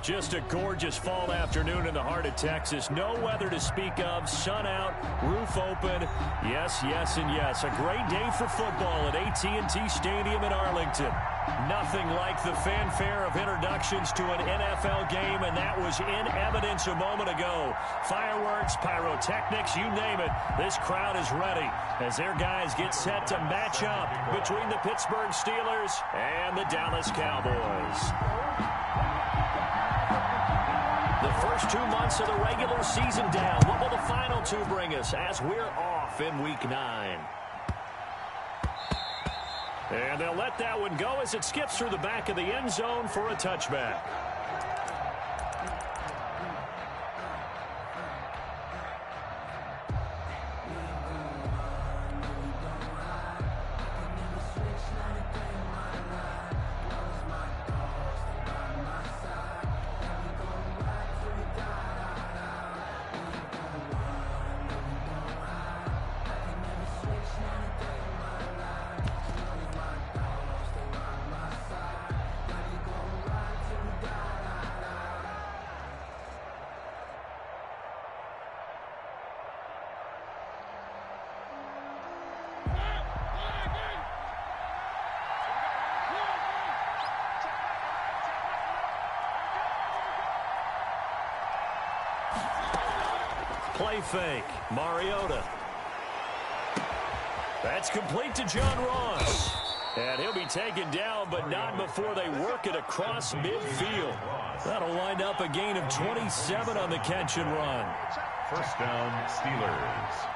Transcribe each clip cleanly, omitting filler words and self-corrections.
Just a gorgeous fall afternoon in the heart of Texas. No weather to speak of. Sun out, roof open. Yes, yes, and yes. A great day for football at AT&T Stadium in Arlington. Nothing like the fanfare of introductions to an NFL game, and that was in evidence a moment ago. Fireworks, pyrotechnics, you name it. This crowd is ready as their guys get set to match up between the Pittsburgh Steelers and the Dallas Cowboys. The first 2 months of the regular season down. What will the final two bring us as we're off in Week 9? And they'll let that one go as it skips through the back of the end zone for a touchback. Play fake. Mariota. That's complete to John Ross. And he'll be taken down, but not before they work it across midfield. That'll wind up a gain of 27 on the catch and run. First down, Steelers.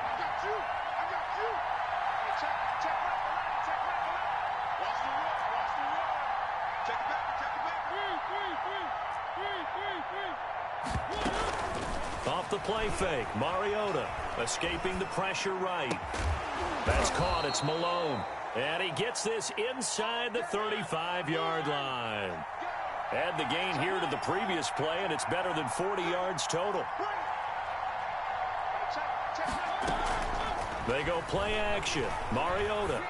Off the play fake, Mariota escaping the pressure right. That's caught, it's Malone. And he gets this inside the 35-yard line. Add the gain here to the previous play, and it's better than 40 yards total. They go play action. Mariota.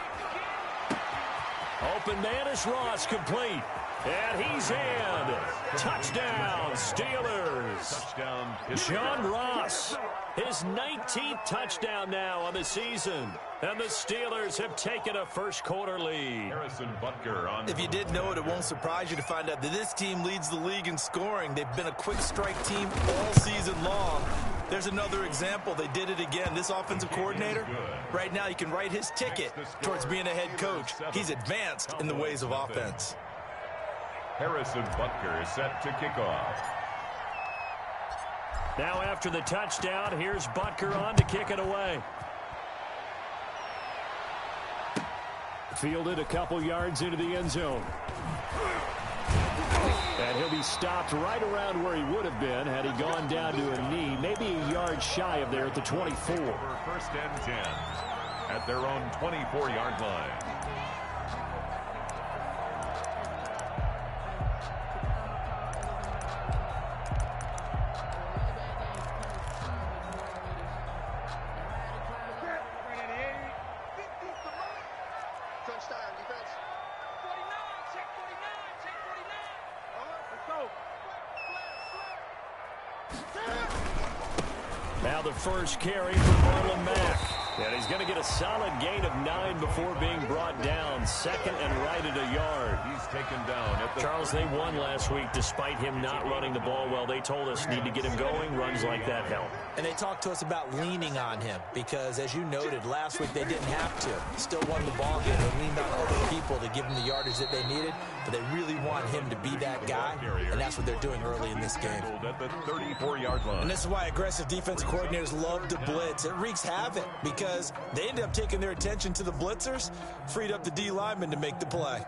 Open man is Ross, complete. And he's in. Touchdown, Steelers. Touchdown, John Ross, his 19th touchdown now on the season. And the Steelers have taken a first-quarter lead. Harrison Butker on. If you did know it, it won't surprise you to find out that this team leads the league in scoring. They've been a quick strike team all season long. There's another example. They did it again. This offensive coordinator, right now you can write his ticket towards being a head coach. He's advanced in the ways of offense. Harrison Butker is set to kick off. Now after the touchdown, here's Butker on to kick it away. Fielded a couple yards into the end zone. And he'll be stopped right around where he would have been had he gone down to a knee, maybe a yard shy of there at the 24. First and 10 at their own 24-yard line. Now the first carry for Marlon Mack. And he's going to get a solid gain of 9 before being brought down. Second and right at a yard. He's taken down at the Charles, they won last week despite him not running the ball well. They told us need to get him going. Runs like that help. And they talked to us about leaning on him because, as you noted, last week they didn't have to. Still won the ball game. They leaned on other people to give them the yardage that they needed, but they really want him to be that guy, and that's what they're doing early in this game. at the 34-yard line. And this is why aggressive defensive coordinators love to blitz. It wreaks havoc because they end up taking their attention to the blitzers, freed up the D lineman to make the play.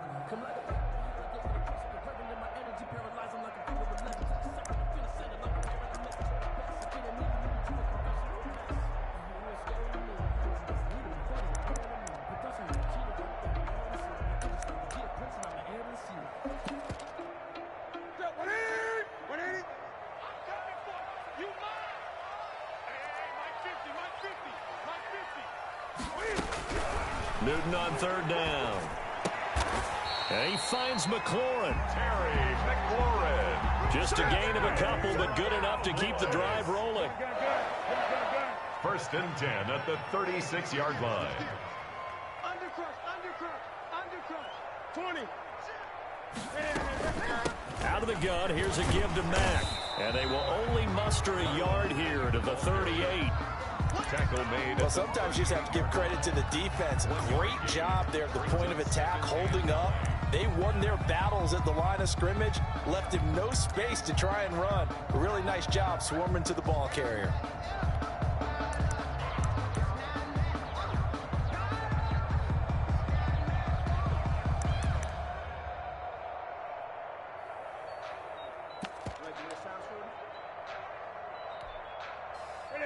Newton on third down. And he finds McLaurin. Terry McLaurin. Just a gain of a couple, but good enough to keep the drive rolling. First and 10 at the 36-yard line. Undercrush. 20. Out of the gun, here's a give to Mack. And they will only muster a yard here to the 38. Tackle made. Well, sometimes you just have to give credit to the defense. Great job there at the point of attack, holding up. They won their battles at the line of scrimmage, left him no space to try and run. A really nice job swarming to the ball carrier.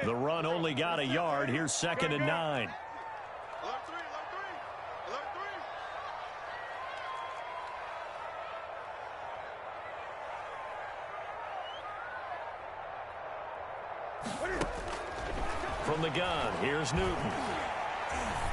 The run only got a yard. Here's 2nd and 9. From the gun, here's Newton.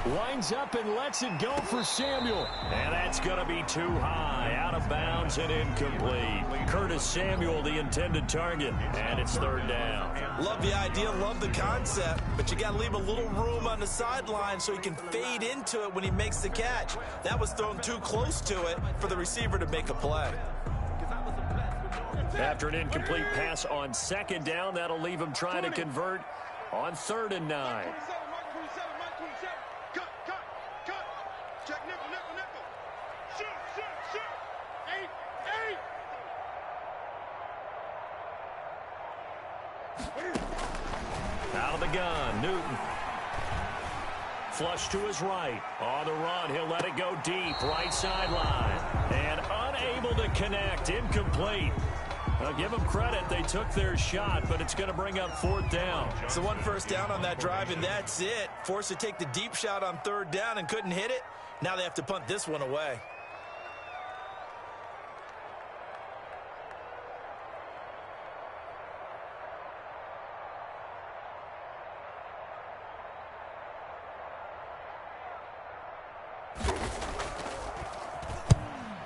Winds up and lets it go for Samuel. And that's going to be too high. Out of bounds and incomplete. Curtis Samuel, the intended target. And it's 3rd down. Love the idea, love the concept, but you got to leave a little room on the sideline so he can fade into it when he makes the catch. That was thrown too close to it for the receiver to make a play. After an incomplete pass on 2nd down, that'll leave him trying to convert on 3rd and 9. Out of the gun, Newton. Flush to his right. On the run, he'll let it go deep, right sideline. And unable to connect, incomplete. I'll give them credit. They took their shot, but it's going to bring up 4th down. So 1 first down on that drive, and that's it. Forced to take the deep shot on 3rd down and couldn't hit it. Now they have to punt this one away.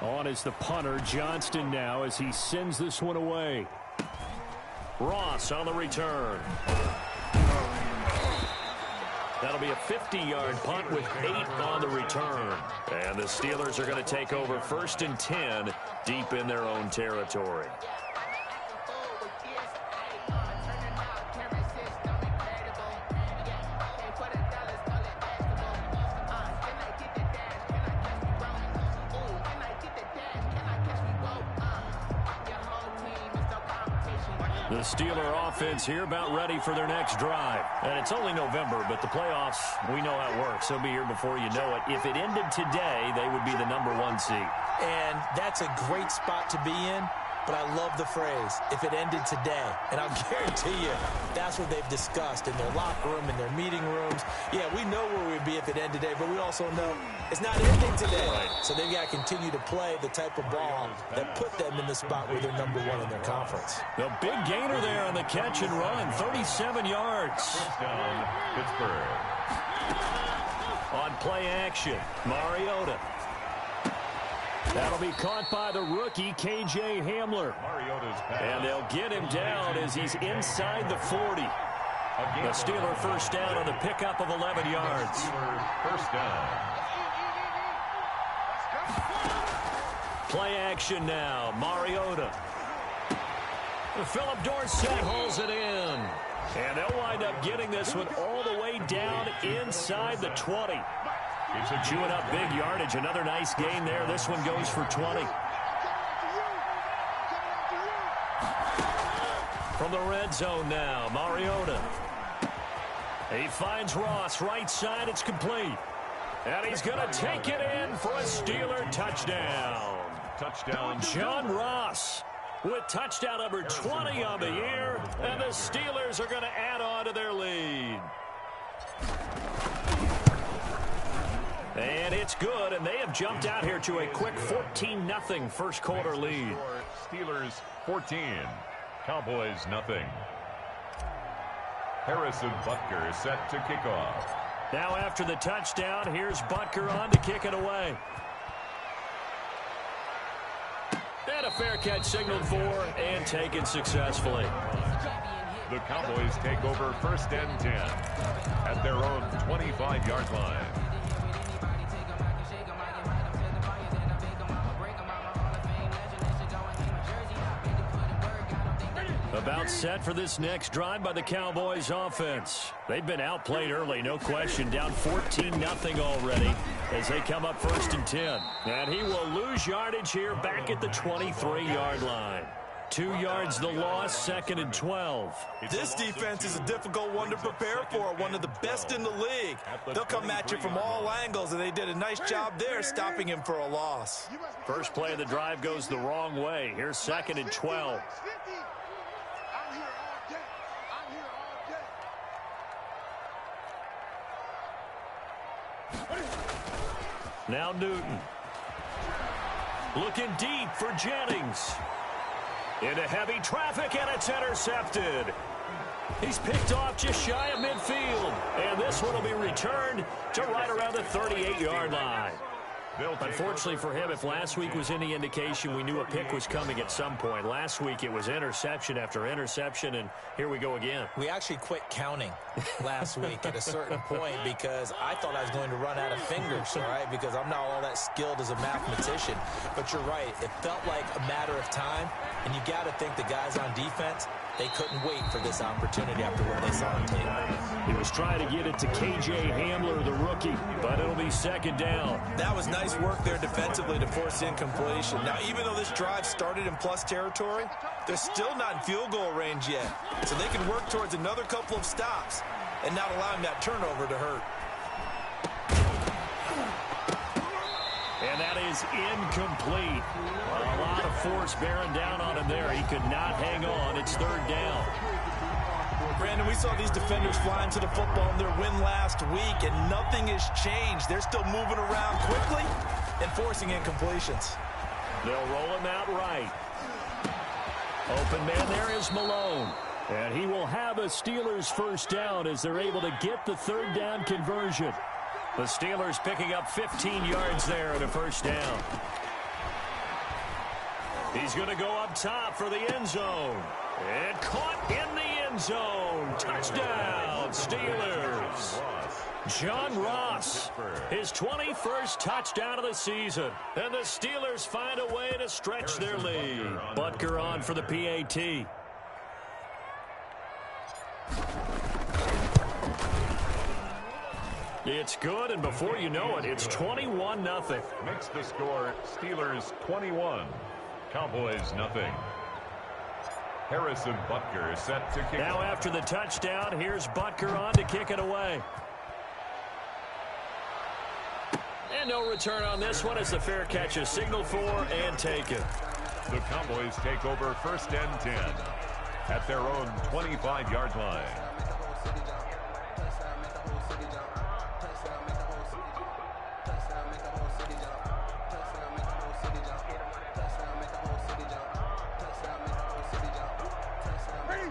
On is the punter, Johnston now, as he sends this one away. Ross on the return. That'll be a 50-yard punt with 8 on the return. And the Steelers are going to take over 1st and 10 deep in their own territory. The Steeler offense here about ready for their next drive. And it's only November, but the playoffs, we know how it works. They'll be here before you know it. If it ended today, they would be the #1 seed. And that's a great spot to be in. But I love the phrase, if it ended today. And I'll guarantee you, that's what they've discussed in their locker room, in their meeting rooms. Yeah, we know where we'd be if it ended today, but we also know it's not ending today. Right. So they've got to continue to play the type of ball that put them in the spot where they're #1 in their conference. The big gainer there on the catch and run, 37 yards. First down, Pittsburgh. On play action, Mariota. That'll be caught by the rookie, K.J. Hamler. And they'll get him down as he's inside the 40. The Steeler first down on the pickup of 11 yards. First down. Play action now, Mariota. Philip Dorsett holds it in. And they'll wind up getting this one all the way down inside the 20. Chewing up big yardage. Another nice gain there. This one goes for 20. From the red zone now, Mariota. He finds Ross right side. It's complete. And he's going to take it in for a Steeler touchdown. Touchdown. John Ross with touchdown number 20 on the year. And the Steelers are going to add on to their lead. And it's good, and they have jumped out here to a quick 14-0 first quarter lead. Steelers 14, Cowboys nothing. Harrison Butker set to kick off. Now after the touchdown, here's Butker on to kick it away. And a fair catch signaled for and taken successfully. The Cowboys take over 1st and 10 at their own 25-yard line. About set for this next drive by the Cowboys offense. They've been outplayed early, no question. Down 14-0 already as they come up 1st and 10. And he will lose yardage here back at the 23-yard line. 2 yards the loss, 2nd and 12. This defense is a difficult one to prepare for, one of the best in the league. They'll come at you from all angles, and they did a nice job there stopping him for a loss. First play of the drive goes the wrong way. Here's 2nd and 12. Now Newton. Looking deep for Jennings. Into heavy traffic, and it's intercepted. He's picked off just shy of midfield. And this one will be returned to right around the 38-yard line. Unfortunately for him, if last week was any indication, we knew a pick was coming at some point. Last week it was interception after interception, and here we go again. We actually quit counting last week at a certain point because I thought I was going to run out of fingers, all right, because I'm not all that skilled as a mathematician. But you're right. It felt like a matter of time, and you got to think the guys on defense, they couldn't wait for this opportunity after what they saw on tape. He was trying to get it to K.J. Hamler, the rookie, but it'll be 2nd down. That was nice work there defensively to force incompletion. Now, even though this drive started in plus territory, they're still not in field goal range yet. So they can work towards another couple of stops and not allowing that turnover to hurt. And that is incomplete. A lot of force bearing down on him there. He could not hang on. It's 3rd down. Brandon, we saw these defenders flying to the football in their win last week, and nothing has changed. They're still moving around quickly and forcing incompletions. They'll roll him out right. Open man there is Malone. And he will have a Steelers 1st down as they're able to get the 3rd down conversion. The Steelers picking up 15 yards there at a 1st down. He's going to go up top for the end zone. And caught in the end zone. Touchdown, Steelers. John Ross, his 21st touchdown of the season. And the Steelers find a way to stretch their lead. Butker on for the PAT. It's good, and before you know it, it's 21-0. Makes the score Steelers 21, Cowboys nothing. Harrison Butker is set to kick. Now after the touchdown, here's Butker on to kick it away. And no return on this one as the fair catch is signaled for and taken. The Cowboys take over 1st and 10 at their own 25-yard line.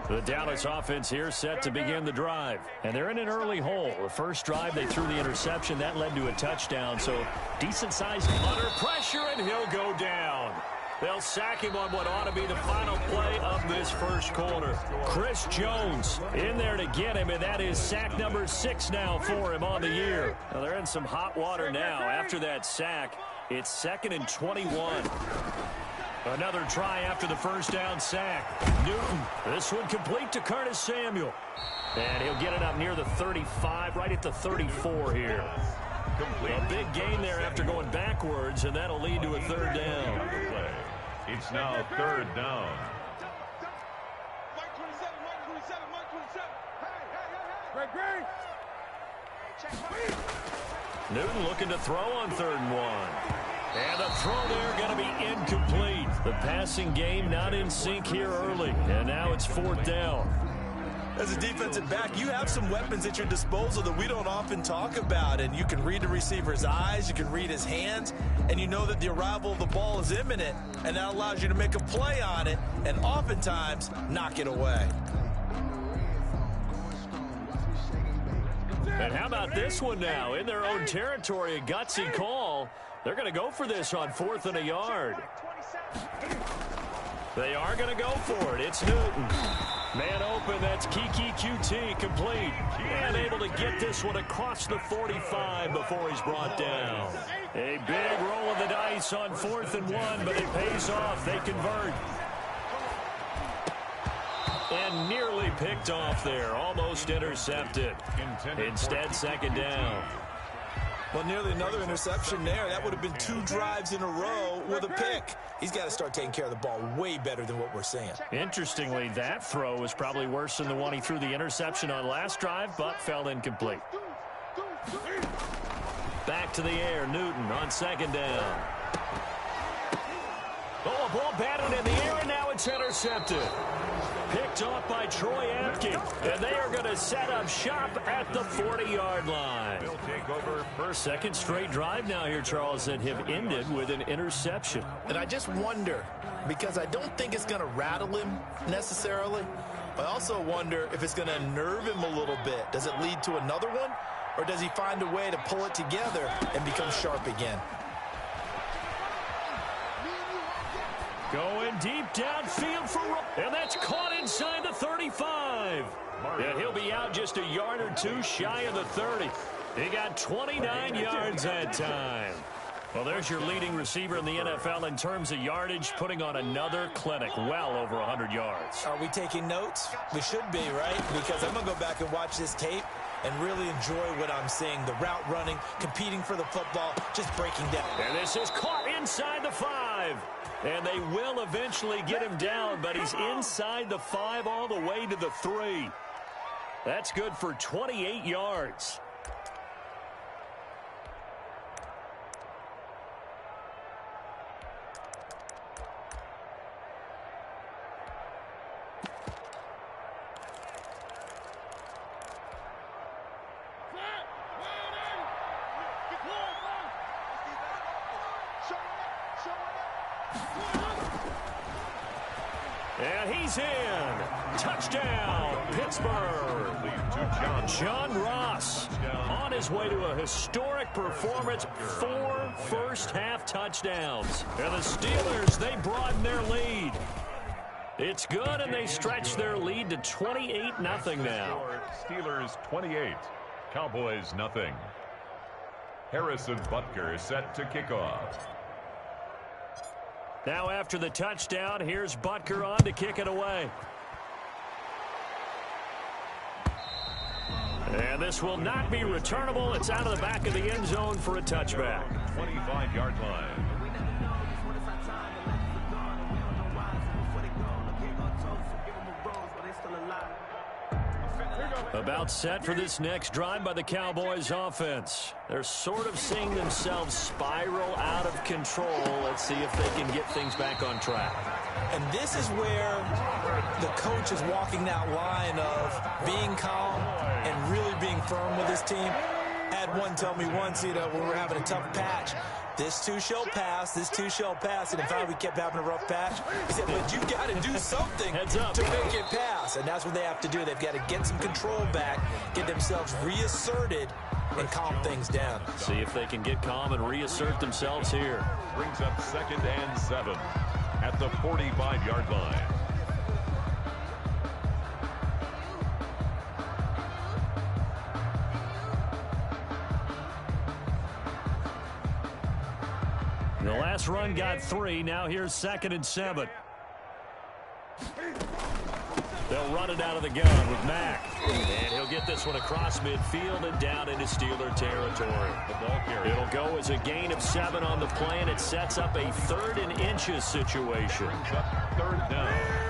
The Dallas offense here set to begin the drive. And they're in an early hole. The first drive, they threw the interception. That led to a touchdown. So decent-sized under pressure, and he'll go down. They'll sack him on what ought to be the final play of this first quarter. Chris Jones in there to get him, and that is sack number 6 now for him on the year. Now they're in some hot water now. After that sack, it's 2nd and 21. Another try after the first down sack. Newton, this one complete to Curtis Samuel. And he'll get it up near the 35, right at the 34 here. A big gain there after going backwards, and that'll lead to a 3rd down. It's now 3rd down. Mike 27, Mike 27, Mike 27. Hey. Newton looking to throw on 3rd and 1. And the throw there going to be incomplete. The passing game not in sync here early. And now it's 4th down. As a defensive back, you have some weapons at your disposal that we don't often talk about. And you can read the receiver's eyes, you can read his hands, and you know that the arrival of the ball is imminent. And that allows you to make a play on it and oftentimes knock it away. And how about this one now? In their own territory, a gutsy call. They're going to go for this on 4th and a yard. They are going to go for it. It's Newton. Man open, that's Kiki QT, complete. And able to get this one across the 45 before he's brought down. A big roll of the dice on 4th and 1, but it pays off. They convert. And nearly picked off there. Almost intercepted. Instead, 2nd down. Well, nearly another interception there. That would have been 2 drives in a row with a pick. He's got to start taking care of the ball way better than what we're seeing. Interestingly, that throw was probably worse than the one he threw the interception on last drive, but fell incomplete. Back to the air, Newton on 2nd down. Oh, a ball batted in the air, and now it's intercepted. Picked off by Troy Apke, and they are going to set up shop at the 40-yard line. They'll take over first. 2nd straight drive now here, Charles, that have ended with an interception. And I just wonder, because I don't think it's going to rattle him necessarily. I also wonder if it's going to unnerve him a little bit. Does it lead to another one, or does he find a way to pull it together and become sharp again? Going deep downfield for, and that's caught inside the 35. And he'll be out just a yard or 2 shy of the 30. He got 29 yards that time. Well, there's your leading receiver in the NFL in terms of yardage, putting on another clinic, well over 100 yards. Are we taking notes? We should be, right? Because I'm going to go back and watch this tape and really enjoy what I'm seeing. The route running, competing for the football, just breaking down. And this is caught inside the 5. And they will eventually get him down, but he's inside the 5 all the way to the 3. That's good for 28 yards. And he's in. Touchdown, Pittsburgh. John Ross on his way to a historic performance. 4 first-half touchdowns. And the Steelers, they broaden their lead. It's good, and they stretch their lead to 28-0 now. Steelers 28, Cowboys nothing. Harrison Butker set to kick off. Now after the touchdown, here's Butker on to kick it away. And this will not be returnable. It's out of the back of the end zone for a touchback. 25-yard line. About set for this next drive by the Cowboys offense. They're sort of seeing themselves spiral out of control. Let's see if they can get things back on track. And this is where the coach is walking that line of being calm and really being firm with his team. I had one tell me once, when we're having a tough patch, this too shall pass, this too shall pass. And in fact, we kept having a rough patch. He said, but you've got to do something to make it pass. And that's what they have to do. They've got to get some control back, get themselves reasserted, and calm things down. See if they can get calm and reassert themselves here. Brings up 2nd and 7 at the 45-yard line. The last run got 3. Now here's 2nd and 7. They'll run it out of the gun with Mack. And he'll get this one across midfield and down into Steeler territory. The ball carrier. It'll go as a gain of 7 on the play, and it sets up a 3rd and inches situation. Brings up 3rd down.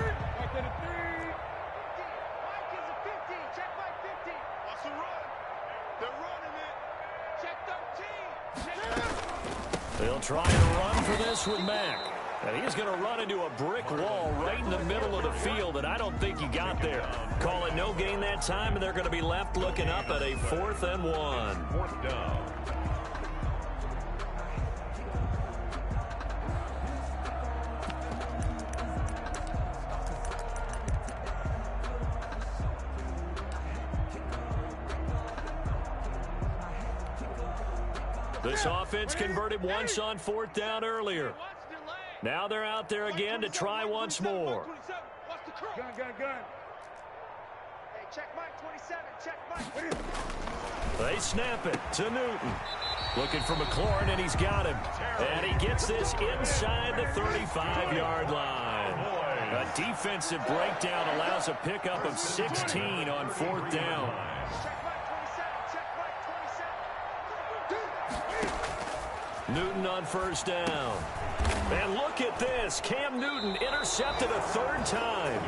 They'll try and run for this with Mack. And he's going to run into a brick wall right in the middle of the field, and I don't think he got there. Call it no gain that time, and they're going to be left looking up at a 4th and 1. 4th down. This offense converted once on 4th down earlier. Now they're out there again to try once more. Gun. Hey, check Mike 27. Check Mike. They snap it to Newton. Looking for McLaurin, and he's got him. And he gets this inside the 35-yard line. A defensive breakdown allows a pickup of 16 on 4th down. Newton on 1st down. And look at this. Cam Newton intercepted a 3rd time.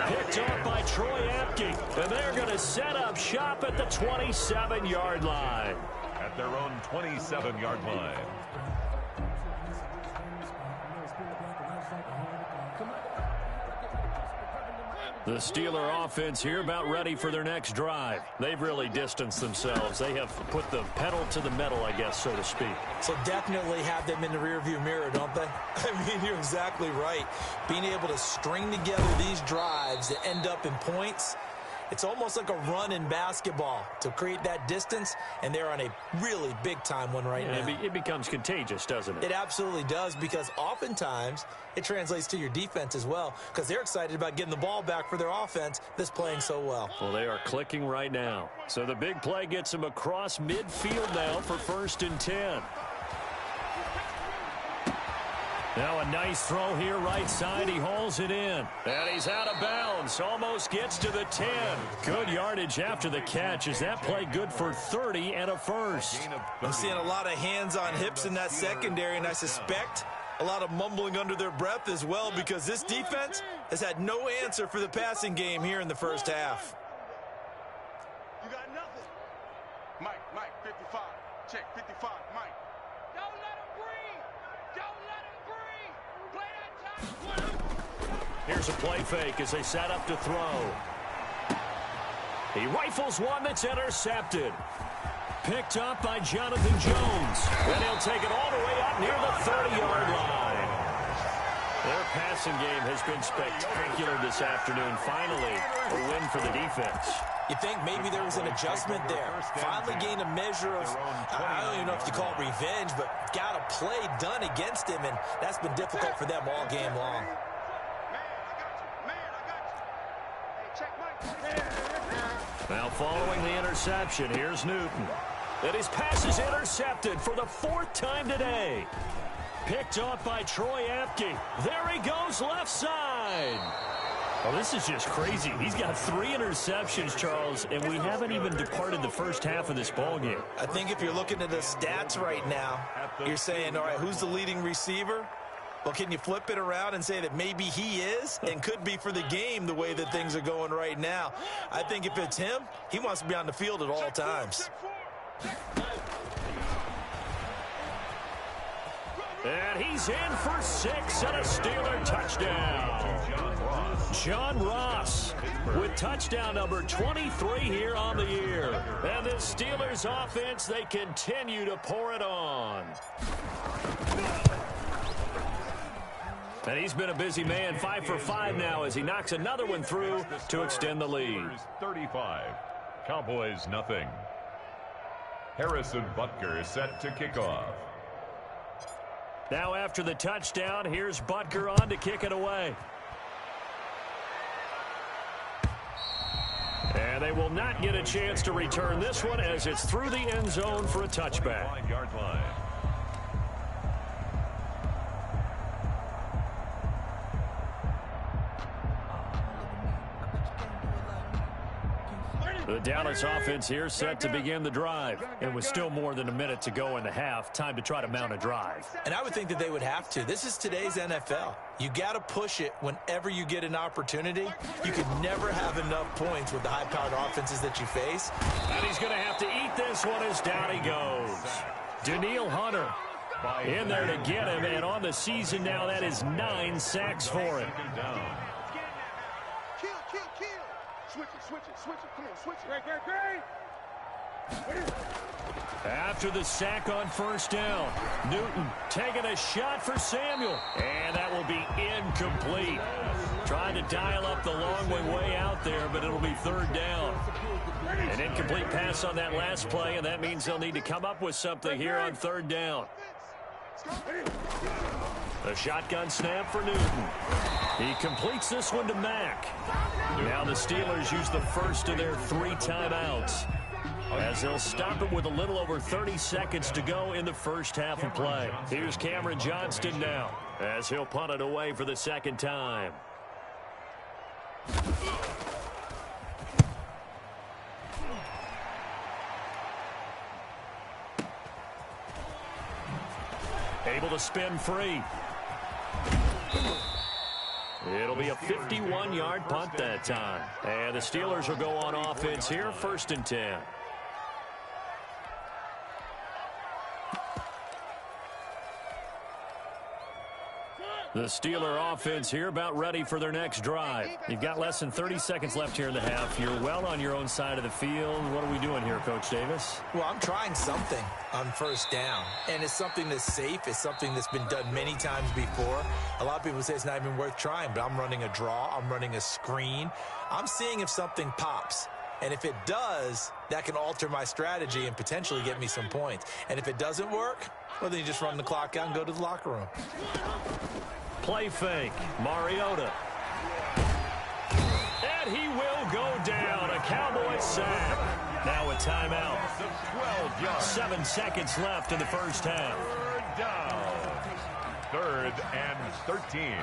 Picked off by Troy Apke. And they're going to set up shop at the 27-yard line. At their own 27-yard line. The Steeler offense here about ready for their next drive. They've really distanced themselves. They have put the pedal to the metal, I guess, so to speak. So definitely have them in the rearview mirror, don't they? I mean, you're exactly right. Being able to string together these drives that end up in points, it's almost like a run in basketball to create that distance, and they're on a really big-time one right now. It becomes contagious, doesn't it? It absolutely does, because oftentimes it translates to your defense as well, because they're excited about getting the ball back for their offense that's playing so well. Well, they are clicking right now. So the big play gets them across midfield now for 1st and 10. Now a nice throw here right side. He hauls it in. And he's out of bounds. Almost gets to the 10. Good yardage after the catch. Is that play good for 30 and a first? I'm seeing a lot of hands on hips in that secondary, and I suspect a lot of mumbling under their breath as well, because this defense has had no answer for the passing game here in the first half. You got nothing. Mike, 55. Check 55, Mike. Don't let him breathe. Don't let him breathe. Play that time. Here's a play fake as they set up to throw. He rifles one that's intercepted. Picked up by Jonathan Jones. And he'll take it all the way up near the 30-yard line. Their passing game has been spectacular this afternoon. Finally, a win for the defense. You think maybe there was an adjustment there. Finally gained a measure of, I don't even know if you call it revenge, but got a play done against him, and that's been difficult for them all game long. Now following the interception, here's Newton. And his pass is intercepted for the 4th time today. Picked off by Troy Apke. There he goes left side. Oh, this is just crazy. He's got 3 interceptions, Charles, and we haven't even departed the first half of this ballgame. I think if you're looking at the stats right now, you're saying, all right, who's the leading receiver? Well, can you flip it around and say that maybe he is and could be for the game the way that things are going right now? I think if it's him, he wants to be on the field at all times. And he's in for 6 and a Steeler touchdown. John Ross with touchdown number 23 here on the year. And the Steelers offense, they continue to pour it on. And he's been a busy man, 5 for 5 now as he knocks another one through to extend the lead. 35, Cowboys nothing. Harrison Butker set to kick off. Now after the touchdown, here's Butker on to kick it away. And they will not get a chance to return this one as it's through the end zone for a touchback. 5-yard line. The Dallas offense here set to begin the drive. And with still more than a minute to go in the half, time to try to mount a drive. And I would think that they would have to. This is today's NFL. You got to push it whenever you get an opportunity. You can never have enough points with the high-powered offenses that you face. And he's going to have to eat this one as down he goes. Danielle Hunter in there to get him. And on the season now, that is 9 sacks for him. Switch it. Come on, switch it. Great. After the sack on first down, Newton taking a shot for Samuel. And that will be incomplete. Trying to dial up the long way out there, but it'll be third down. An incomplete pass on that last play, and that means they'll need to come up with something here on third down. The shotgun snap for Newton. He completes this one to Mack. Now the Steelers use the first of their 3 timeouts, as they'll stop it with a little over 30 seconds to go in the first half of play. Here's Cameron Johnston now, as he'll punt it away for the second time. Able to spin free. It'll be a 51-yard punt that time. And the Steelers will go on offense here, 1st and 10. The Steeler offense here about ready for their next drive. You've got less than 30 seconds left here in the half. You're well on your own side of the field. What are we doing here, Coach Davis? Well, I'm trying something on first down, and it's something that's safe. It's something that's been done many times before. A lot of people say it's not even worth trying, but I'm running a draw. I'm running a screen. I'm seeing if something pops. And if it does, that can alter my strategy and potentially get me some points. And if it doesn't work, well, then you just run the clock out and go to the locker room. Play fake. Mariota. And he will go down. A Cowboys sack. Now a timeout. 7 seconds left in the first half. Third down. 3rd and 13.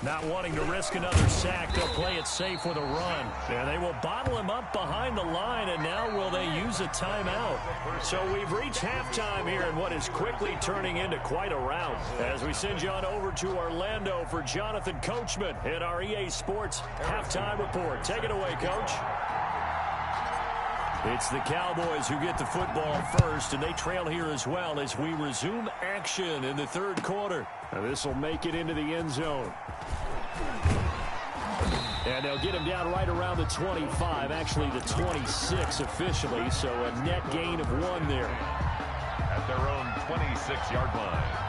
Not wanting to risk another sack, they'll play it safe with a run. And they will bottle him up behind the line, and now will they use a timeout? So we've reached halftime here in what is quickly turning into quite a rout. As we send you on over to Orlando for Jonathan Coachman in our EA Sports Halftime Report. Take it away, Coach. It's the Cowboys who get the football first, and they trail here as well as we resume action in the third quarter. Now this will make it into the end zone. And they'll get him down right around the 25, actually the 26 officially, so a net gain of 1 there. At their own 26-yard line.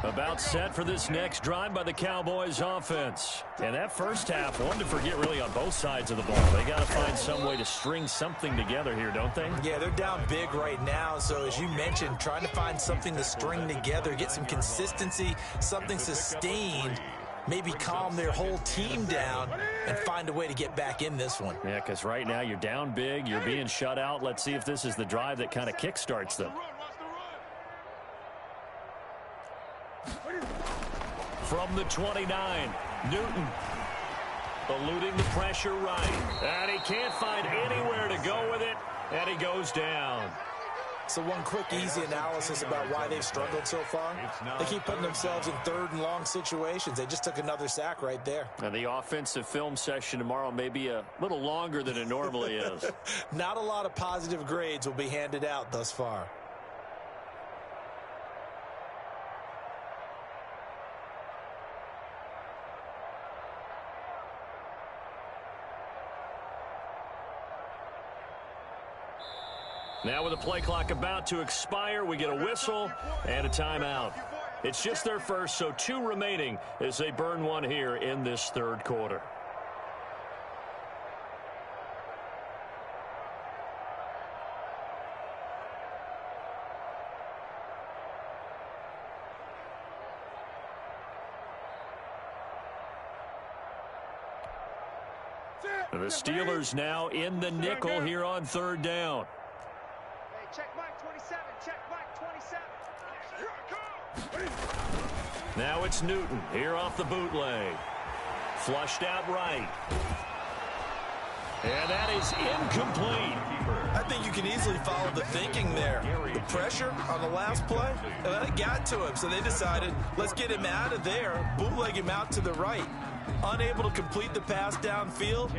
About set for this next drive by the Cowboys offense. And that first half, one to forget really on both sides of the ball. They got to find some way to string something together here, don't they? Yeah, they're down big right now. So as you mentioned, trying to find something to string together, get some consistency, something sustained, maybe calm their whole team down and find a way to get back in this one. Yeah, because right now you're down big, you're being shut out. Let's see if this is the drive that kind of kickstarts them. From the 29, Newton eluding the pressure right. And he can't find anywhere to go with it, and he goes down. So one quick, easy analysis about why they've struggled so far. They keep putting themselves in 3rd and long situations. They just took another sack right there. And the offensive film session tomorrow may be a little longer than it normally is. Not a lot of positive grades will be handed out thus far. Now with the play clock about to expire, we get a whistle and a timeout. It's just their first, so 2 remaining as they burn 1 here in this third quarter. The Steelers now in the nickel here on third down. Check Mike 27. Check Mike 27. Now it's Newton here off the bootleg. Flushed out right. And that is incomplete. I think you can easily follow the thinking there. The pressure on the last play, and then it got to him. So they decided, let's get him out of there, bootleg him out to the right. Unable to complete the pass downfield,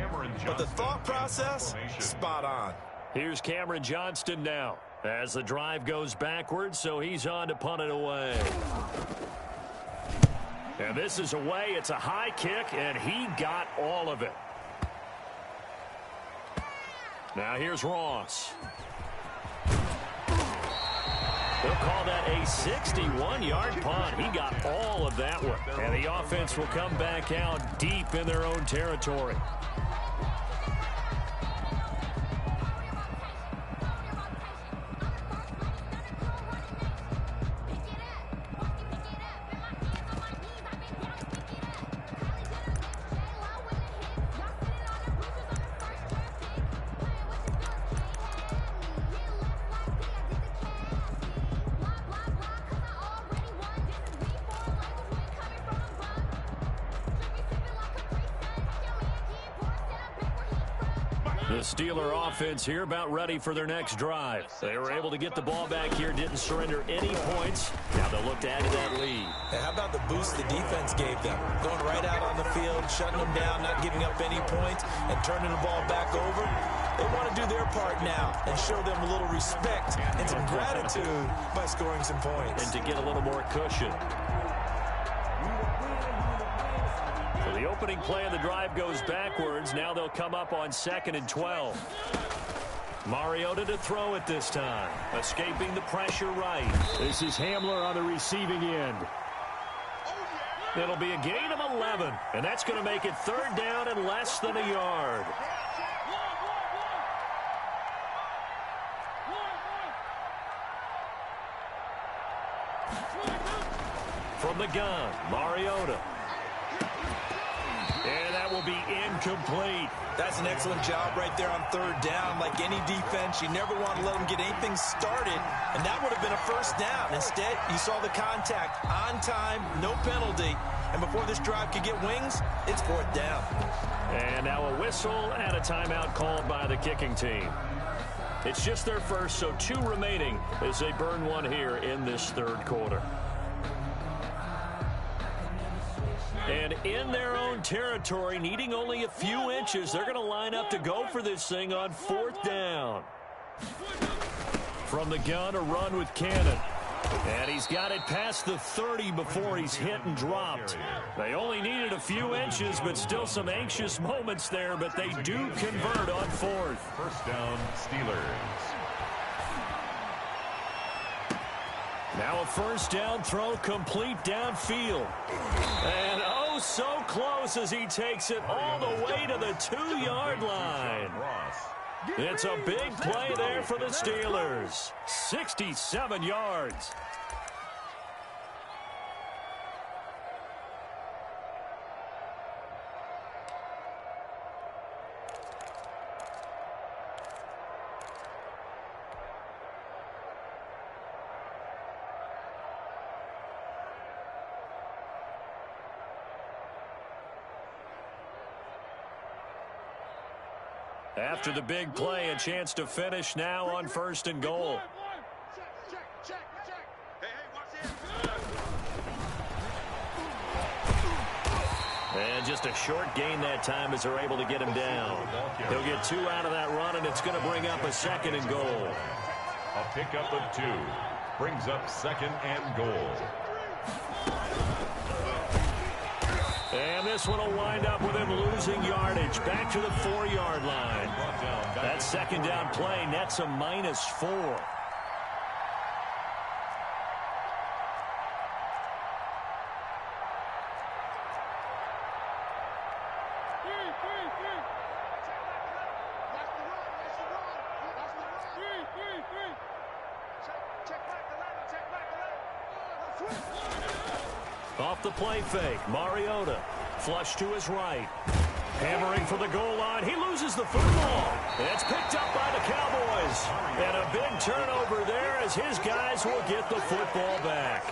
but the thought process, spot on. Here's Cameron Johnston now as the drive goes backwards, so he's on to punt it away. And this is away. It's a high kick, and he got all of it. Now here's Ross. They'll call that a 61-yard punt. He got all of that one. And the offense will come back out deep in their own territory. The Steeler offense here about ready for their next drive. They were able to get the ball back here, didn't surrender any points. Now they'll look to add to that lead. Hey, how about the boost the defense gave them? Going right out on the field, shutting them down, not giving up any points, and turning the ball back over. They want to do their part now and show them a little respect and some gratitude by scoring some points. And to get a little more cushion. So the opening play of the drive goes backwards. Now they'll come up on 2nd and 12. Mariota to throw it this time. Escaping the pressure right. This is Hamler on the receiving end. It'll be a gain of 11. And that's going to make it 3rd down and less than a yard. From the gun, Mariota. And that will be incomplete. That's an excellent job right there on 3rd down. Like any defense, you never want to let them get anything started, and that would have been a 1st down. Instead, you saw the contact on time, no penalty, and before this drive could get wings, it's 4th down. And now a whistle and a timeout called by the kicking team. It's just their first, so 2 remaining as they burn one here in this 3rd quarter. And in their own territory, needing only a few inches, they're going to line up to go for this thing on 4th down. From the gun, a run with Cannon. And he's got it past the 30 before he's hit and dropped. They only needed a few inches, but still some anxious moments there, but they do convert on 4th. 1st down, Steelers. Now a 1st down throw complete downfield. And oh, so close as he takes it all the way to the 2-yard line. It's a big play there for the Steelers. 67 yards. After the big play, a chance to finish now on 1st and goal. And just a short gain that time as they're able to get him down. He'll get 2 out of that run, and it's going to bring up a 2nd and goal. A pickup of 2 brings up 2nd and goal. And this one will wind up with him losing yardage back to the 4-yard line. That 2nd down play nets a -4. Off the play fake, Mariota. Flush to his right. Hammering for the goal line. He loses the football. It's picked up by the Cowboys. And a big turnover there as his guys will get the football back.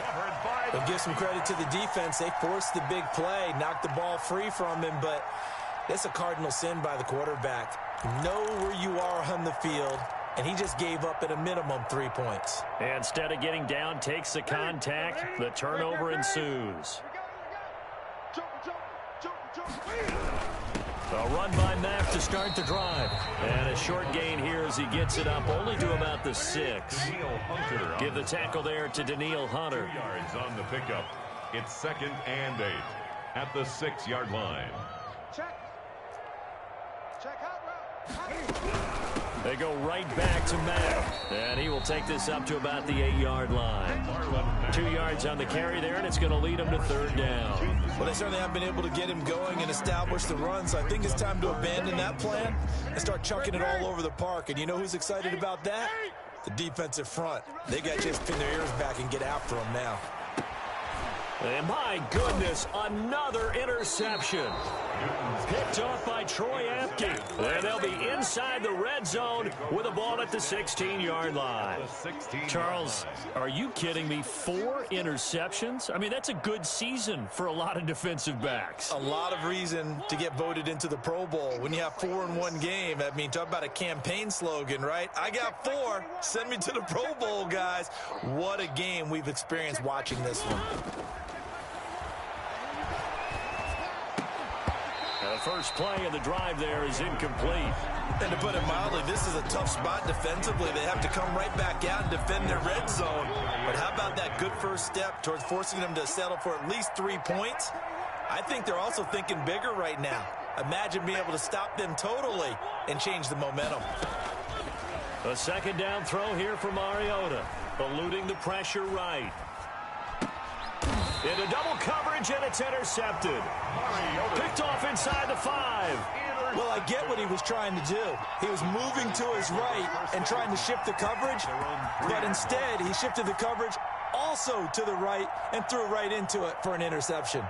They'll give some credit to the defense. They forced the big play, knocked the ball free from him, but it's a cardinal sin by the quarterback. Know where you are on the field, and he just gave up at a minimum 3 points. Instead of getting down, takes the contact. The turnover ensues. A run by Mack to start the drive. And a short gain here as he gets it up only to about the 6. Give the tackle there to Danielle Hunter. 2 yards on the pickup. It's 2nd and 8 at the 6-yard line. Check. Check out route. They go right back to Mack. And he will take this up to about the 8-yard line. 2 yards on the carry there, and it's going to lead him to 3rd down. Well, they certainly have been able to get him going and establish the run, so I think it's time to abandon that plan and start chucking it all over the park. And you know who's excited about that? The defensive front. They got to just pin their ears back and get after him now. And my goodness, another interception. Picked off by Troy Apke. And they'll be inside the red zone with a ball at the 16-yard line. Charles, are you kidding me? 4 interceptions? I mean, that's a good season for a lot of defensive backs. A lot of reason to get voted into the Pro Bowl. When you have 4 in one game, I mean, talk about a campaign slogan, right? I got 4. Send me to the Pro Bowl, guys. What a game we've experienced watching this one. The first play of the drive there is incomplete. And to put it mildly, this is a tough spot defensively. They have to come right back out and defend their red zone. But how about that good first step towards forcing them to settle for at least 3 points? I think they're also thinking bigger right now. Imagine being able to stop them totally and change the momentum. A 2nd down throw here for Mariota. Eluding the pressure right. Into double coverage, and it's intercepted. Picked off inside the 5. Well, I get what he was trying to do. He was moving to his right and trying to shift the coverage, but instead he shifted the coverage also to the right and threw right into it for an interception.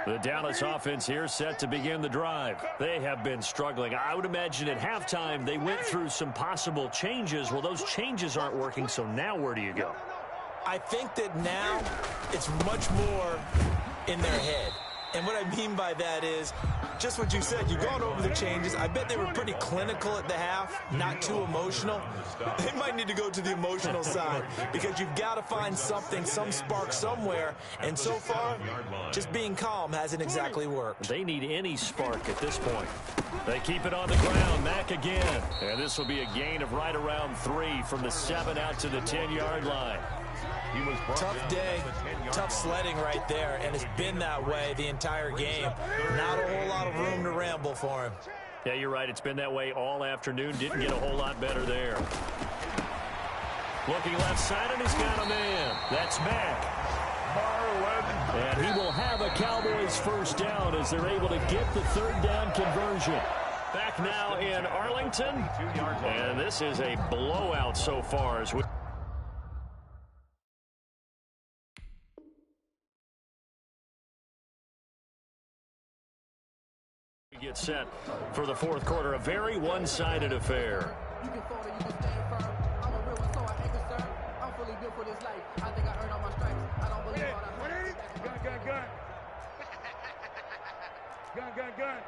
The Dallas offense here set to begin the drive. They have been struggling. I would imagine at halftime they went through some possible changes. Well, those changes aren't working, so now where do you go? I think that now it's much more in their head. And what I mean by that is just what you said. You've gone over the changes. I bet they were pretty clinical at the half, not too emotional. They might need to go to the emotional side because you've got to find something, some spark somewhere. And so far, just being calm hasn't exactly worked. They need any spark at this point. They keep it on the ground. Mack again. And this will be a gain of right around 3 from the 7 out to the 10-yard line. Tough day, tough sledding right there, and it's been that way the entire game. Not a whole lot of room to ramble for him. Yeah, you're right. It's been that way all afternoon. Didn't get a whole lot better there. Looking left side, and he's got a man. That's Mack. And he will have a Cowboys first down as they're able to get the 3rd down conversion. Back now in Arlington, and this is a blowout so far as we get set for the 4th quarter. A very one-sided affair. You can fold it, you can stand firm. I'm a real one, so I ain't concerned. I'm fully built for this life. I think I earned all my stripes. I don't believe all that. Gun.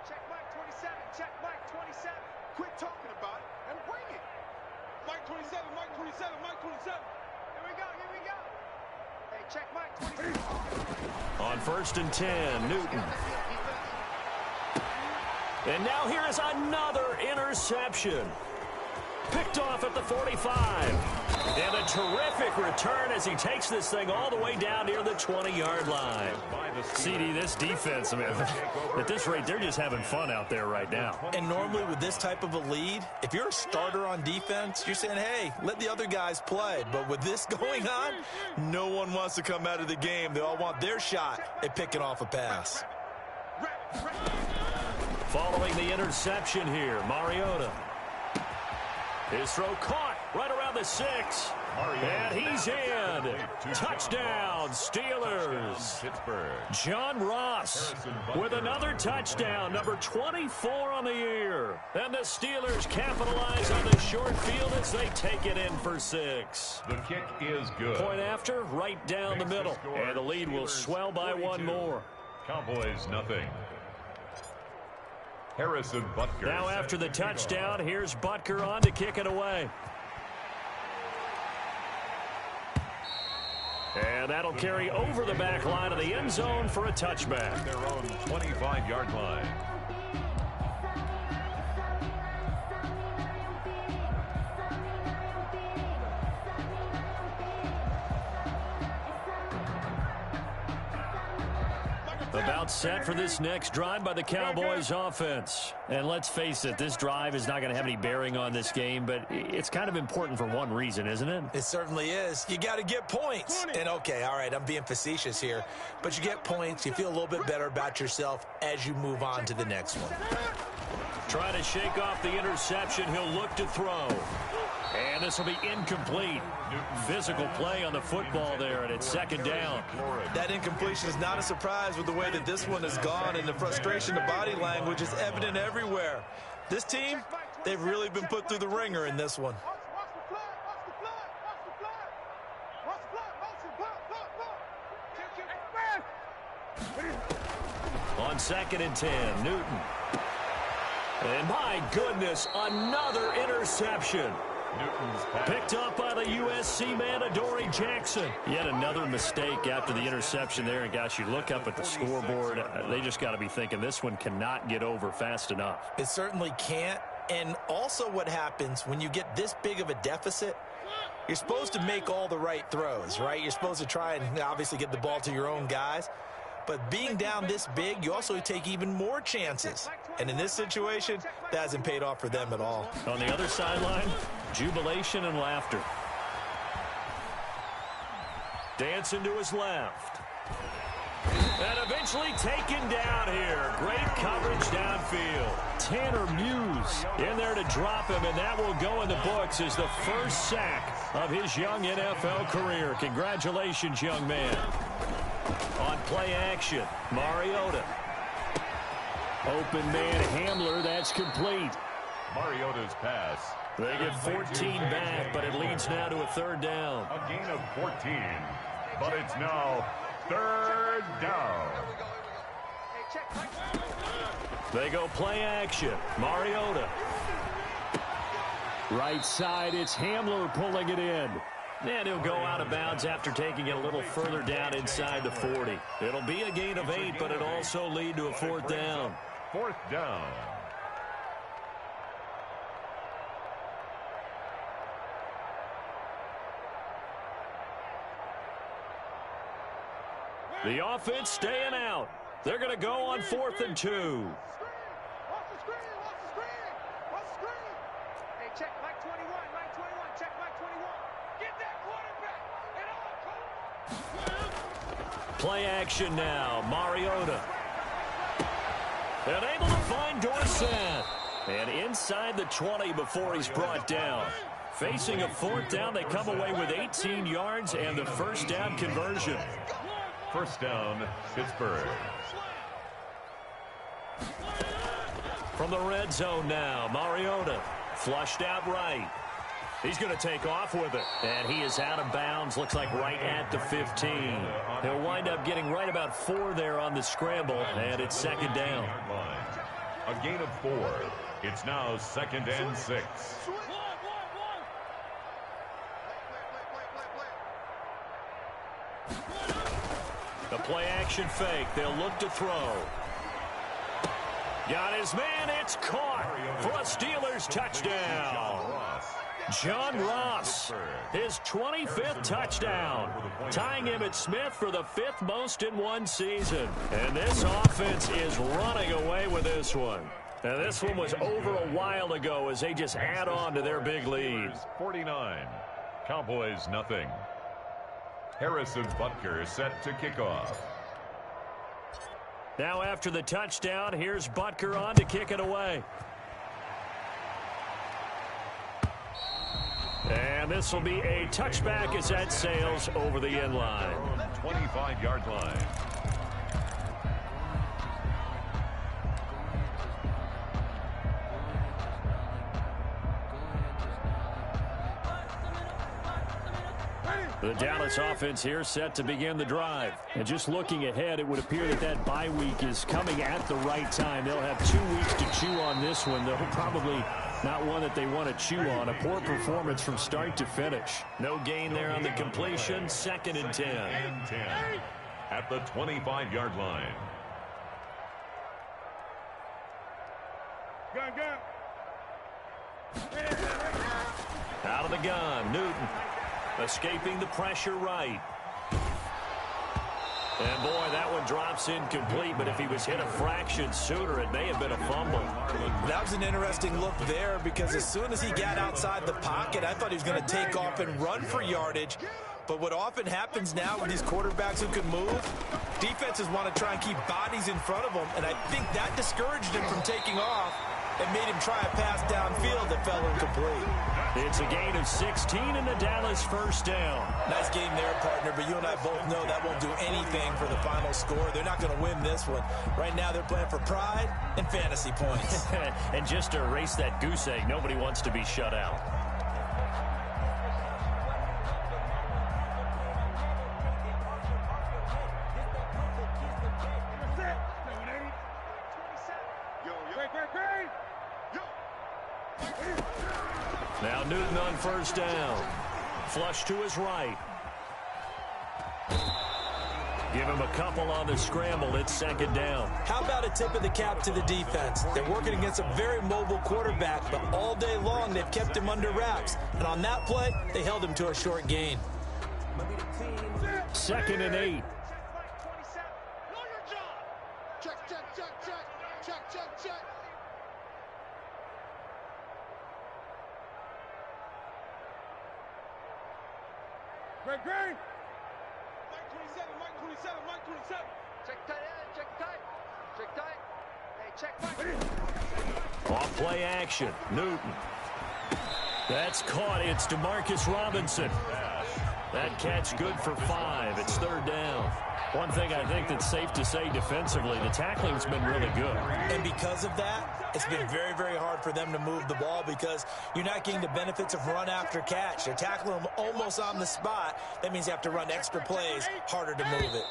Check Mike 27. Check Mike 27. Quit talking about it and bring it. Mike 27. Mike 27. Mike 27. Here we go. Hey, check Mike 27. On 1st and 10, Newton. And now here is another interception. Picked off at the 45. And a terrific return as he takes this thing all the way down near the 20-yard line. CD, this defense, man, at this rate, they're just having fun out there right now. And normally with this type of a lead, if you're a starter on defense, you're saying, hey, let the other guys play. But with this going on, no one wants to come out of the game. They all want their shot at picking off a pass. Following the interception here, Mariota. His throw caught right around the 6. And he's in. Touchdown, Steelers. John Ross with another touchdown, number 24 on the year. And the Steelers capitalize on the short field as they take it in for 6. The kick is good. Point after, right down the middle. And the lead will swell by 1 more. Cowboys nothing. Harrison Butker. Now after the touchdown, here's Butker on to kick it away. And that'll carry over the back line of the end zone for a touchback. Their own 25-yard line. About set for this next drive by the Cowboys offense. And let's face it, this drive is not going to have any bearing on this game, but it's kind of important for one reason, isn't it? It certainly is. You got to get points. And okay, all right, I'm being facetious here, but you get points, you feel a little bit better about yourself as you move on to the next one. Trying to shake off the interception, he'll look to throw. And this will be incomplete. Physical play on the football there, and it's second down. That incompletion is not a surprise with the way that this one has gone, and the frustration, the body language is evident everywhere. This team, they've really been put through the ringer in this one. On 2nd and 10, Newton. And my goodness, another interception. Picked up by the USC man, Adoree Jackson. Yet another mistake after the interception there. And, gosh, you look up at the scoreboard, they just got to be thinking this one cannot get over fast enough. It certainly can't. And also what happens when you get this big of a deficit, you're supposed to make all the right throws, right? You're supposed to try and obviously get the ball to your own guys. But being down this big, you also take even more chances. And in this situation, that hasn't paid off for them at all. On the other sideline, jubilation and laughter. Dancing to his left. And eventually taken down here. Great coverage downfield. Tanner Muse in there to drop him, and that will go in the books as the first sack of his young NFL career. Congratulations, young man. On play action, Mariota. Open man Hamler, that's complete. Mariota's pass. They get 14 back, but it leads now to a third down. A gain of 14, but it's now third down. They go play action, Mariota. Right side, it's Hamler pulling it in. And he'll go out of bounds after taking it a little further down inside the 40. It'll be a gain of 8, but it'll also lead to a fourth down. Fourth down. The offense staying out. They're going to go on 4th and 2. Play action now. Mariota. And able to find Dorsett. And inside the 20 before he's brought down. Facing a fourth down, they come away with 18 yards and the first down conversion. First down, Pittsburgh. From the red zone now, Mariota. Flushed out right. He's going to take off with it. And he is out of bounds, looks like right at the 15. He'll wind up getting right about 4 there on the scramble, and it's second down. A gain of 4. It's now 2nd and 6. The play action fake. They'll look to throw. Got his man. It's caught for a Steelers touchdown. John Ross, his 25th touchdown, tying him at Smith for the 5th most in one season. And this offense is running away with this one. And this one was over a while ago as they just add on to their big lead. 49. Cowboys nothing. Harrison Butker set to kick off. Now after the touchdown, here's Butker on to kick it away. And this will be a touchback as that sails over the end line. 25-yard line. Ready? The Dallas offense here set to begin the drive. And just looking ahead, it would appear that that bye week is coming at the right time. They'll have 2 weeks to chew on this one, though probably not one that they want to chew on. A poor performance from start to finish. No gain there on the completion. 2nd and 10. At the 25-yard line. Out of the gun, Newton. Escaping the pressure right. And boy, that one drops incomplete, but if he was hit a fraction sooner, it may have been a fumble. That was an interesting look there because as soon as he got outside the pocket, I thought he was going to take off and run for yardage. But what often happens now with these quarterbacks who can move, defenses want to try and keep bodies in front of them, and I think that discouraged him from taking off and made him try a pass downfield that fell incomplete. It's a gain of 16 and a Dallas first down. Nice game there, partner, but you and I both know that won't do anything for the final score. They're not going to win this one. Right now they're playing for pride and fantasy points. And just to erase that goose egg, nobody wants to be shut out. Now Newton on first down. Flush to his right. Give him a couple on the scramble. It's 2nd down. How about a tip of the cap to the defense? They're working against a very mobile quarterback, but all day long they've kept him under wraps. And on that play, they held him to a short gain. 2nd and 8. Great. Mike 27, Mike 27, Mike 27. Check tight, check tight. Check tight. Hey, check Mike. Off play action. Newton. That's caught. It's DeMarcus Robinson. That catch good for 5. It's 3rd down. One thing I think that's safe to say defensively, the tackling's been really good. And because of that, it's been very, very hard for them to move the ball because you're not getting the benefits of run after catch. They're tackling them almost on the spot. That means you have to run extra plays, harder to move it.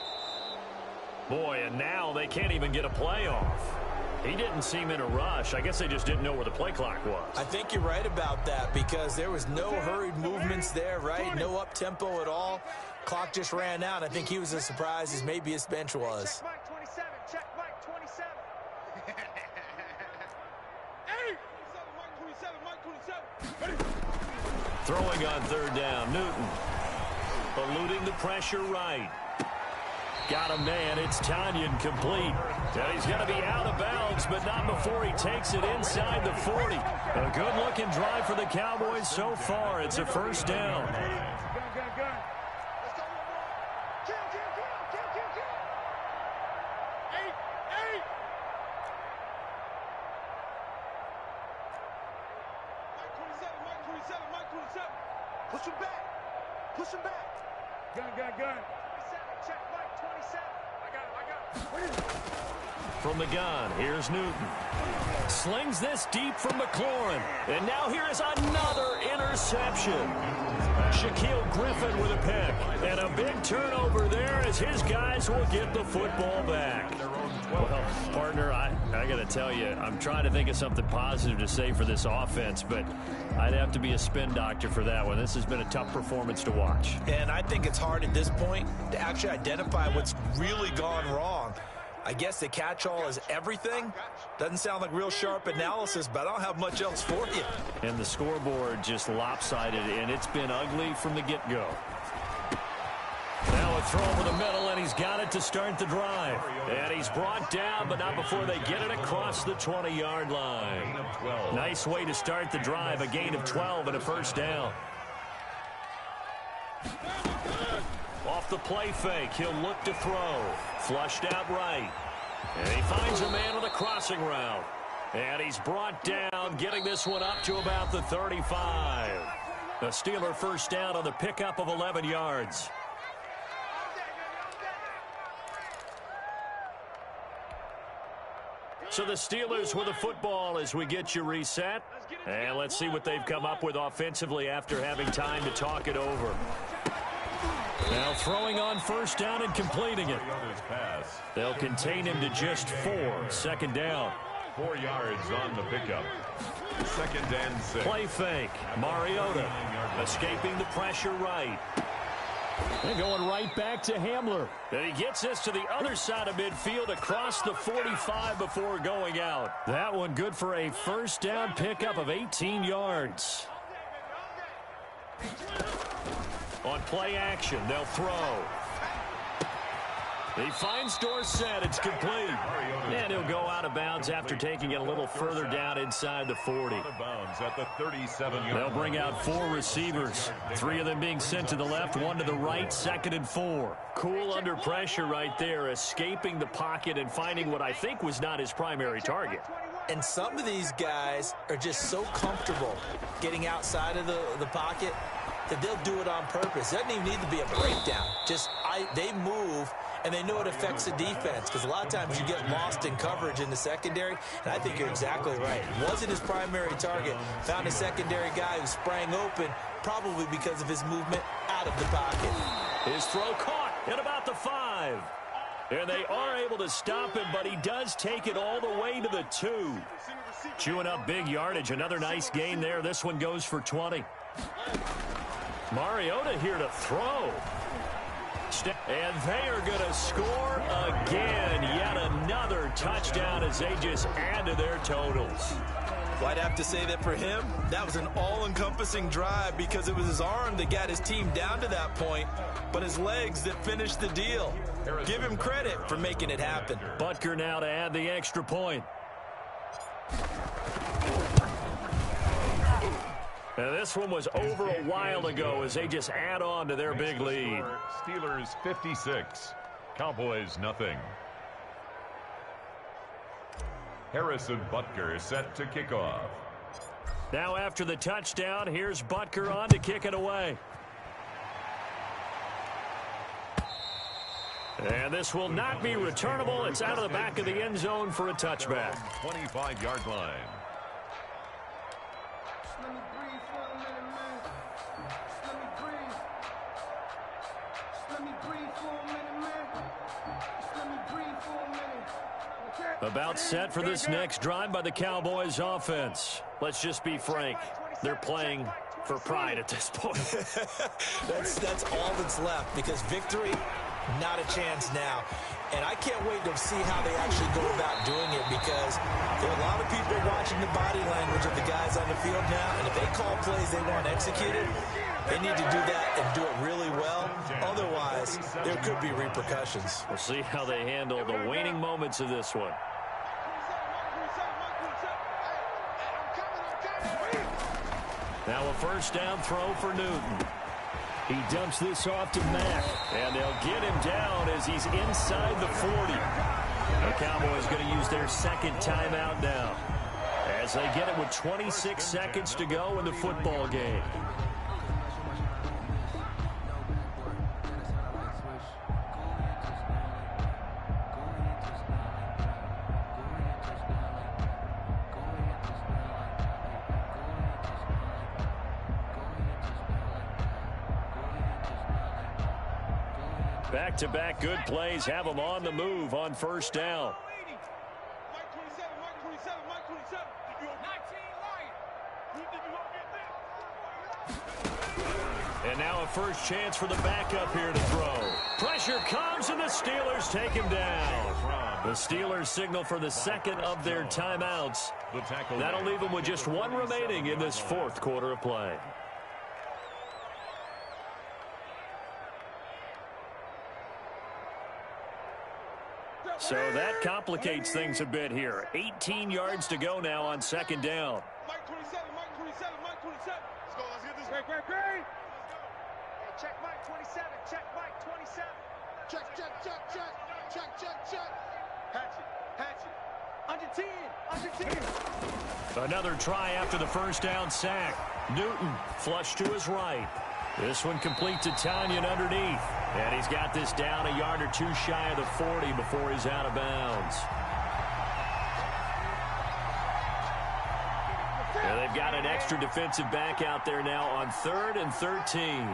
Boy, and now they can't even get a play off. He didn't seem in a rush. I guess they just didn't know where the play clock was. I think you're right about that because there was no hurried movements there, right? No up-tempo at all. Clock just ran out. I think he was as surprised as maybe his bench was. Check Mike 27. Check Mike 27. Hey! Mike 27. Throwing on 3rd down. Newton. Eluding the pressure right. Got a man. It's Tanyan complete. And he's going to be out of bounds, but not before he takes it inside the 40. A good-looking drive for the Cowboys so far. It's a first down. Push him back. Push him back. Gun. Check Mike 27. I got it. From the gun, here's Newton. Slings this deep from McLaurin. And now here is another interception. Shaquille Griffin with a pick. And a big turnover there as his guys will get the football back. Well, partner, I got to tell you, I'm trying to think of something positive to say for this offense, but I'd have to be a spin doctor for that one. This has been a tough performance to watch. And I think it's hard at this point to actually identify what's really gone wrong. I guess the catch-all is everything. Doesn't sound like real sharp analysis, but I don't have much else for you. And the scoreboard just lopsided, and it's been ugly from the get-go. Now a throw over the middle, and he's got it to start the drive. And he's brought down, but not before they get it across the 20-yard line. Nice way to start the drive, a gain of 12 and a first down. Off the play fake, he'll look to throw. Flushed out right. And he finds a man with a crossing route. And he's brought down, getting this one up to about the 35. The Steeler first down on the pickup of 11 yards. So the Steelers with the football as we get you reset. And let's see what they've come up with offensively after having time to talk it over. throwing on first down and completing it. They'll contain him to just 4. Second down. 4 yards on the pickup. Second and 6. Play fake. Mariota escaping the pressure right. And going right back to Hamler. And he gets this to the other side of midfield across the 45 before going out. That one good for a first down pickup of 18 yards. On play action, they'll throw. He finds Dorsett. It's complete. And he'll go out of bounds after taking it a little further down inside the 40. They'll bring out 4 receivers. 3 of them being sent to the left, 1 to the right, 2nd and 4. Cool under pressure right there, escaping the pocket and finding what I think was not his primary target. And some of these guys are just so comfortable getting outside of the pocket that they'll do it on purpose. It doesn't even need to be a breakdown. They move, and they know it affects the defense because a lot of times you get lost in coverage in the secondary, and I think you're exactly right. It wasn't his primary target. Found a secondary guy who sprang open, probably because of his movement out of the pocket. His throw caught at about the 5. And they are able to stop him, but he does take it all the way to the 2. Chewing up big yardage. Another nice gain there. This one goes for 20. Mariota here to throw. And they are going to score again. Yet another touchdown as they just add to their totals. Well, I'd have to say that for him, that was an all-encompassing drive because it was his arm that got his team down to that point, but his legs that finished the deal. Give him credit for making it happen. Butker now to add the extra point. Now this one was over a while ago as they just add on to their big lead. Steelers 56, Cowboys nothing. Harrison Butker set to kick off. Now after the touchdown, here's Butker on to kick it away. And this will not be returnable. It's out of the back of the end zone for a touchback. 25-yard line. About set for this next drive by the Cowboys offense. Let's just be frank. They're playing for pride at this point. That's all that's left because victory, not a chance now. And I can't wait to see how they actually go about doing it because there are a lot of people watching the body language of the guys on the field now. And if they call plays they want executed, they need to do that and do it really well. Otherwise, there could be repercussions. We'll see how they handle the waning moments of this one. Now a first down throw for Newton. He dumps this off to Mack. And they'll get him down as he's inside the 40. The Cowboys going to use their second timeout now as they get it with 26 seconds to go in the football game. Back-to-back good plays have them on the move on first down. And now a first chance for the backup here to throw. Pressure comes and the Steelers take him down. The Steelers signal for the second of their timeouts. That'll leave them with just one remaining in this fourth quarter of play. So that complicates things a bit here. 18 yards to go now on second down. Mike 27, Mike 27, Mike 27. Let's go, let's get this. Great. Hey, check Mike 27, check Mike 27. Check. Hatchet. Under 10. Another try after the first down sack. Newton flush to his right. This one complete to Tanyan underneath. And he's got this down a yard or two shy of the 40 before he's out of bounds. And they've got an extra defensive back out there now on 3rd and 13.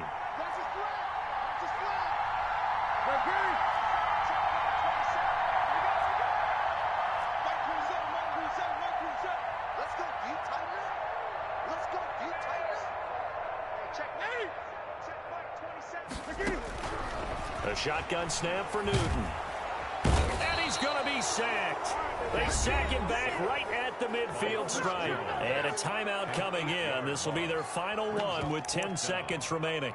A shotgun snap for Newton. And he's going to be sacked. They sack him back right at the midfield stripe. And a timeout coming in. This will be their final one with 10 seconds remaining.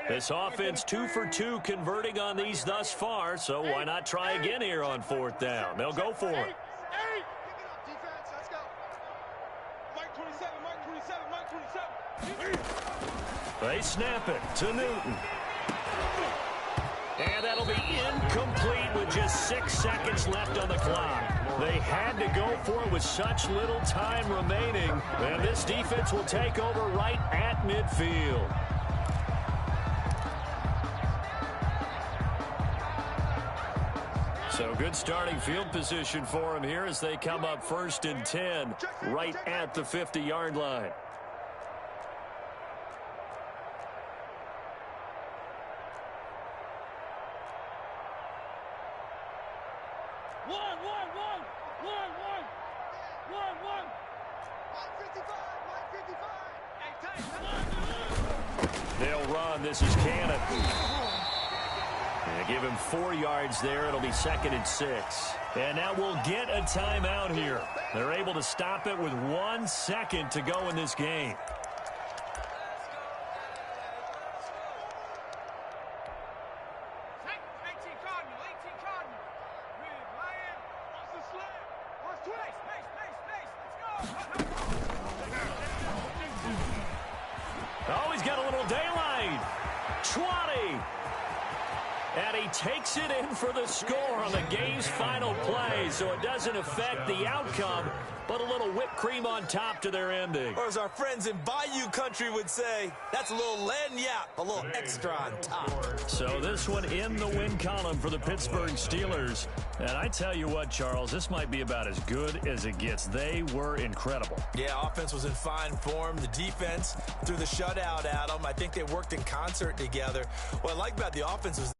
This offense 2 for 2 converting on these thus far, so why not try again here on 4th down? They'll go for it. They snap it to Newton. And that'll be incomplete with just 6 seconds left on the clock. They had to go for it with such little time remaining. And this defense will take over right at midfield. So good starting field position for them here as they come up 1st and 10 right at the 50-yard line. They'll run. This is Cannon. Give him 4 yards there. It'll be 2nd and 6. And now we'll get a timeout here. They're able to stop it with 1 second to go in this game. Oh, he's got a little daylight. 20. And he takes it in for the score on the game's final play, so it doesn't affect the outcome, but a little whipped cream on top to their ending. Or as our friends in Bayou Country would say, that's a little lagniappe, a little extra on top. So this one in the win column for the Pittsburgh Steelers. And I tell you what, Charles, this might be about as good as it gets. They were incredible. Yeah, offense was in fine form. The defense threw the shutout at them. I think they worked in concert together. What I like about the offense was